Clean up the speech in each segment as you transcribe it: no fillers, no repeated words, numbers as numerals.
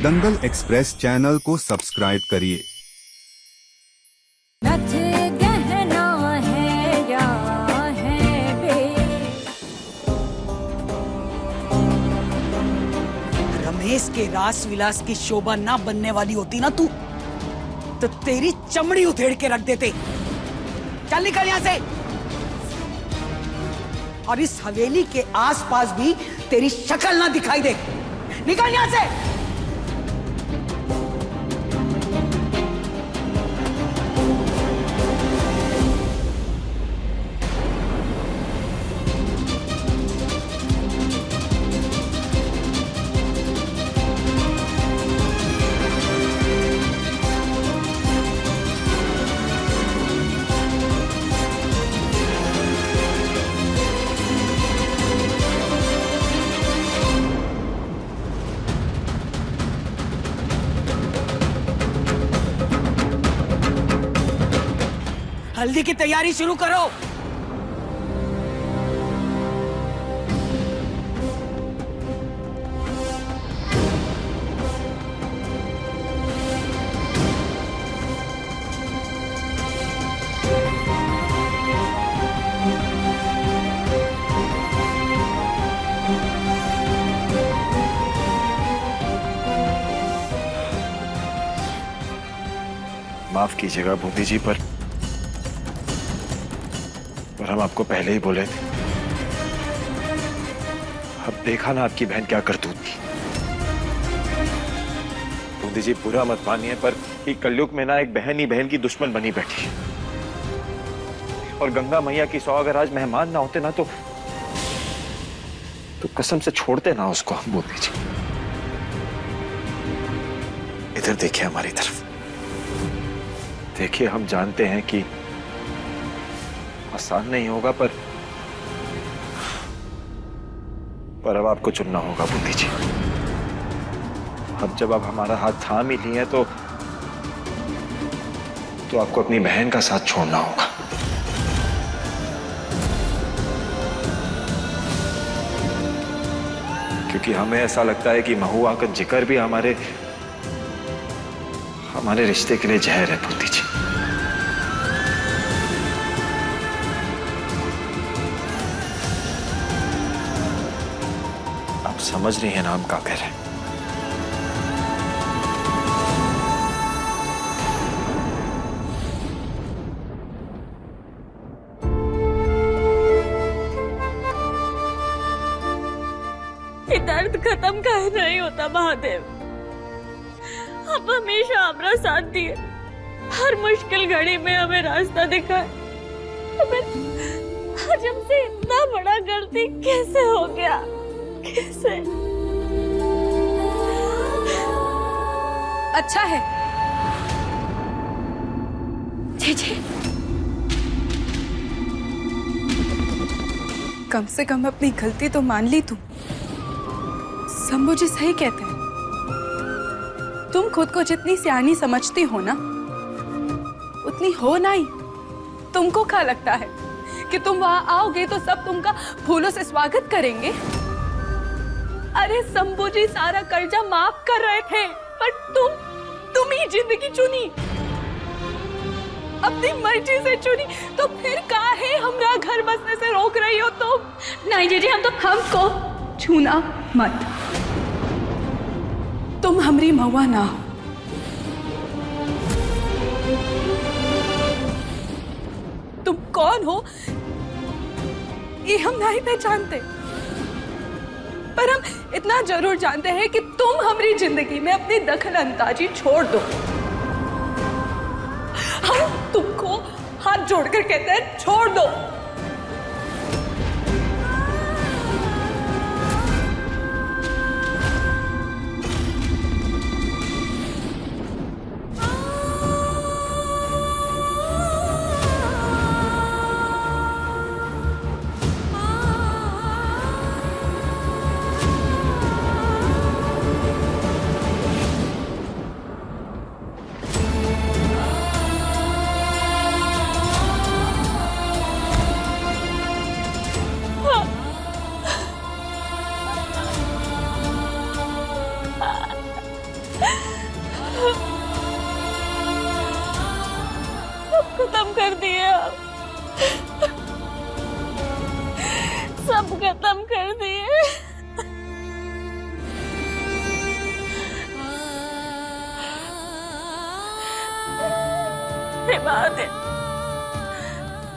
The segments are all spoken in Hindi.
दंगल एक्सप्रेस चैनल को सब्सक्राइब करिए। रमेश के रास विलास की शोभा ना बनने वाली होती ना तू, तो तेरी चमड़ी उधेड़ के रख देते। चल निकल यहाँ से। और इस हवेली के आसपास भी तेरी शक्ल ना दिखाई दे। निकल यहाँ से। हल्दी की तैयारी शुरू करो। माफ कीजिएगा बूंदी जी, पर हम आपको पहले ही बोले थे। अब देखा ना आपकी बहन क्या करतूत थी। बूंदी जी बुरा मत मानिए, पर ये कलयुग में ना एक बहन ही बहन की दुश्मन बनी बैठी है। और गंगा मैया की 100 अगर आज मेहमान ना होते ना तो कसम से छोड़ते ना उसको हम। बूंदी जी इधर देखिए, हमारी तरफ देखिए। हम जानते हैं कि आसान नहीं होगा, पर अब आपको चुनना होगा बूंदी जी। अब जब आप हमारा हाथ थाम ही लिए तो आपको अपनी बहन का साथ छोड़ना होगा। क्योंकि हमें ऐसा लगता है कि महुआ का जिक्र भी हमारे रिश्ते के लिए जहर है बूंदी जी। समझ रही है ना हम क्या कह रहे हैं? ये दर्द खत्म काहे नहीं होता महादेव। आप हमेशा हमारा साथ दिए, हर मुश्किल घड़ी में हमें रास्ता दिखाए। आज हमसे इतना बड़ा गलती कैसे हो गया? कैसे? अच्छा है जी, कम से कम अपनी गलती तो मान ली तुम। शंभू जी सही कहते हैं, तुम खुद को जितनी सियानी समझती हो ना, उतनी हो नहीं। तुमको क्या लगता है कि तुम वहां आओगे तो सब तुमका फूलों से स्वागत करेंगे? अरे शंभू जी सारा कर्जा माफ कर रहे थे, पर तुम ही जिंदगी चुनी, अपनी मर्जी से चुनी। तो फिर काहे हमरा घर बसने से रोक रही हो तुम? नहीं जीजी, हमको छूना मत। तुम हमरी महुआ ना हो। तुम कौन हो ये हम नहीं पहचानते, पर हम इतना जरूर जानते हैं कि तुम हमारी जिंदगी में अपनी दखल अंदाजी छोड़ दो। हम तुमको हाथ जोड़कर कहते हैं, छोड़ दो। कर दिए आप, सब खत्म कर दिए। बात है,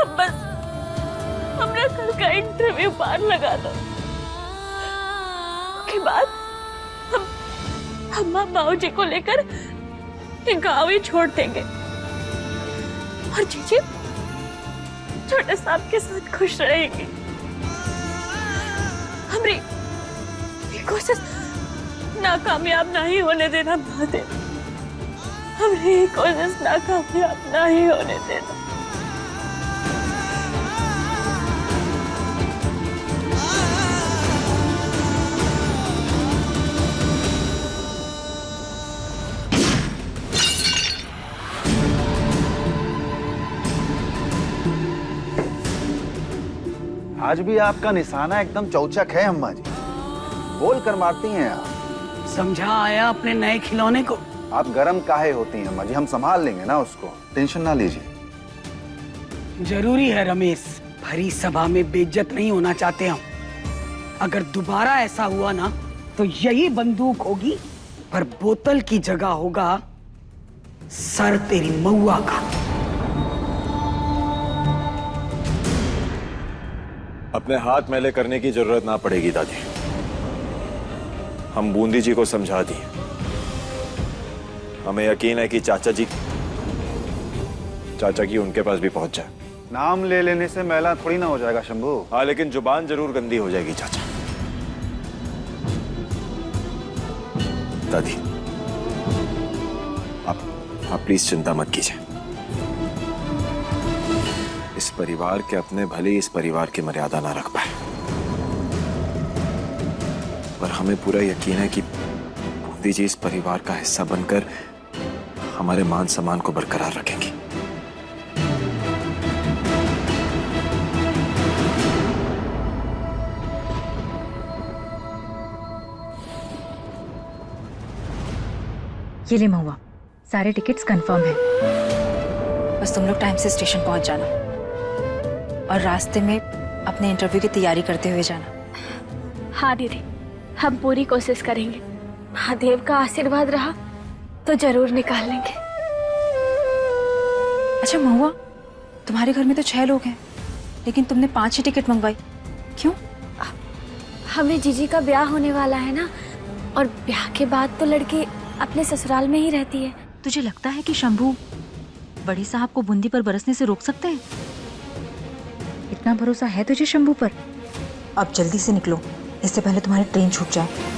अब बस हमरा कल का इंटरव्यू पार लगा दो, उसके बाद हम बाबू जी को लेकर गाँव ही छोड़ देंगे और जीजी छोटे साहब के साथ खुश रहेंगी। हमारी कोशिश नाकामयाब नहीं होने देना महादेव, हमारी कोशिश नाकामयाब नहीं होने देना। आज भी आपका निशाना एकदम चौचक है अम्मा जी, बोल कर मारती हैं आप। समझा आया अपने नए खिलौने को। आप गरम काहे होती हैं अम्मा जी, हम संभाल लेंगे ना उसको, टेंशन ना लीजिए। जरूरी है रमेश, भरी सभा में बेइज्जत नहीं होना चाहते हम। अगर दोबारा ऐसा हुआ ना तो यही बंदूक होगी, पर बोतल की जगह होगा सर तेरी महुआ का। अपने हाथ मैले करने की जरूरत ना पड़ेगी दादी, हम बूंदी जी को समझा दिए। हमें यकीन है कि चाचा की उनके पास भी पहुंच जाए। नाम ले लेने से मैला थोड़ी ना हो जाएगा शंभू। हाँ, लेकिन जुबान जरूर गंदी हो जाएगी चाचा। दादी आप प्लीज चिंता मत कीजिए। इस परिवार के अपने भले इस परिवार की मर्यादा ना रख पाए, पर हमें पूरा यकीन है कि बूंदी जी इस परिवार का हिस्सा बनकर हमारे मान सम्मान को बरकरार रखेंगी। ये ले महुआ, सारे टिकट्स कंफर्म हैं। बस तुम लोग टाइम से स्टेशन पहुंच जाना और रास्ते में अपने इंटरव्यू की तैयारी करते हुए जाना। हाँ दीदी, हम पूरी कोशिश करेंगे। महादेव का आशीर्वाद रहा तो जरूर निकाल लेंगे। अच्छा महुआ, तुम्हारे घर में तो 6 लोग हैं, लेकिन तुमने 5 ही टिकट मंगवाई, क्यों? हमें जीजी का ब्याह होने वाला है ना, और ब्याह के बाद तो लड़की अपने ससुराल में ही रहती है। तुझे लगता है कि शंभू बड़े साहब को बूंदी पर बरसने से रोक सकते हैं? इतना भरोसा है तुझे शंभू पर? अब जल्दी से निकलो, इससे पहले तुम्हारी ट्रेन छूट जाए।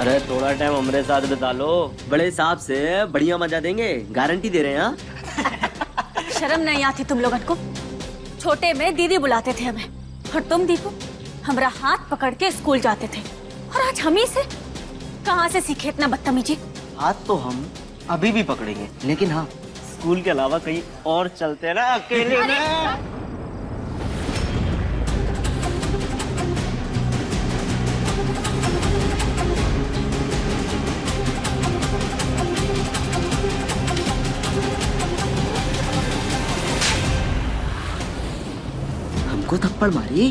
अरे थोड़ा टाइम हमारे साथ बिता लो, बड़े साहब से बढ़िया मजा देंगे, गारंटी दे रहे हैं। हाँ शर्म नहीं आती तुम लोगों को? छोटे में दीदी बुलाते थे हमें, और तुम दीपू हमारा हाथ पकड़ के स्कूल जाते थे, और आज हम ही से कहाँ से सीखे इतना बदतमीजी? हाथ तो हम अभी भी पकड़ेंगे, लेकिन हाँ स्कूल के अलावा कहीं और चलते ना अकेले में। को थप्पड़ मारी।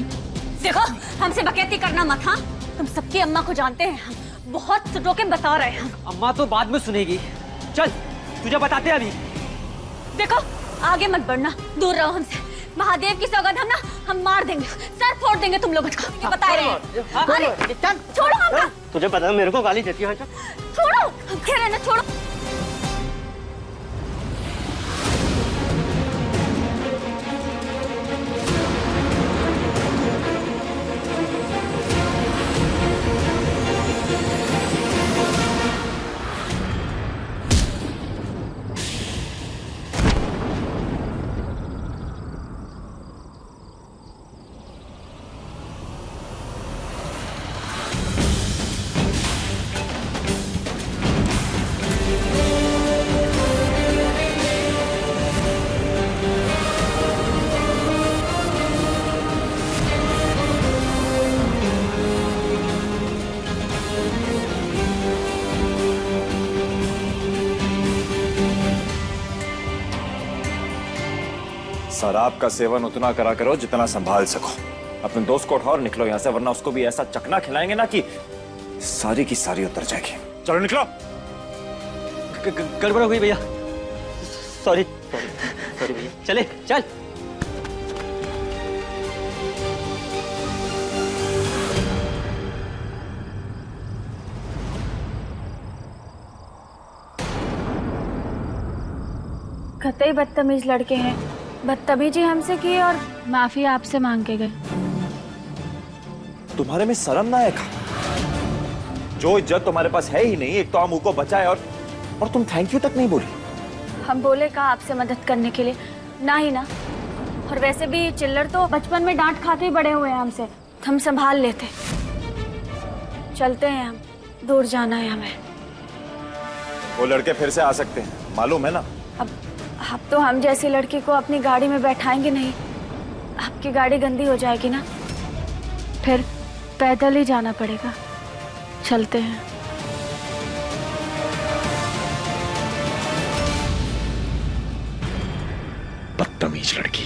देखो, हमसे बकैती करना मत। हाँ, तुम सबकी अम्मा को जानते हैं, हम बहुत सुटो के बता रहे हैं। अम्मा तो बाद में सुनेगी, चल तुझे बताते हैं अभी। देखो, आगे मत बढ़ना, दूर रहो हमसे। महादेव की सौगंध हम मार देंगे, सर फोड़ देंगे तुम लोगों को, ये बता रहे हैं। अरे छोड़ो हमको। तुझे पता है मेरे को गाली देती है। छोड़ो, हम कह रहे हैं ना, छोड़ो। शराब का सेवन उतना करा करो जितना संभाल सको। अपने दोस्त को उठाओ और निकलो यहाँ से, वरना उसको भी ऐसा चकना खिलाएंगे ना कि सारी की सारी उतर जाएगी। चलो निकलो। गड़बड़ हो गई भैया, सॉरी सॉरी सॉरी भैया, चले चल। कतई बदतमीज लड़के हैं, बदतमीजी हमसे की और माफी आपसे मांग के गए। तुम्हारे में शर्म ना है का? जो इज्जत तुम्हारे पास है ही नहीं, एक तो हम मुंह को बचाए और तुम थैंक यू तक नहीं बोली। हम बोले कहा आपसे मदद करने के लिए, ना ही ना। और वैसे भी चिल्लर तो बचपन में डांट खा के ही बड़े हुए हैं हमसे, हम संभाल लेते। चलते हैं हम, दूर जाना है हमें। वो लड़के फिर से आ सकते हैं, मालूम है ना। अब तो हम जैसी लड़की को अपनी गाड़ी में बैठाएंगे नहीं, आपकी गाड़ी गंदी हो जाएगी ना, फिर पैदल ही जाना पड़ेगा। चलते हैं। बदतमीज लड़की।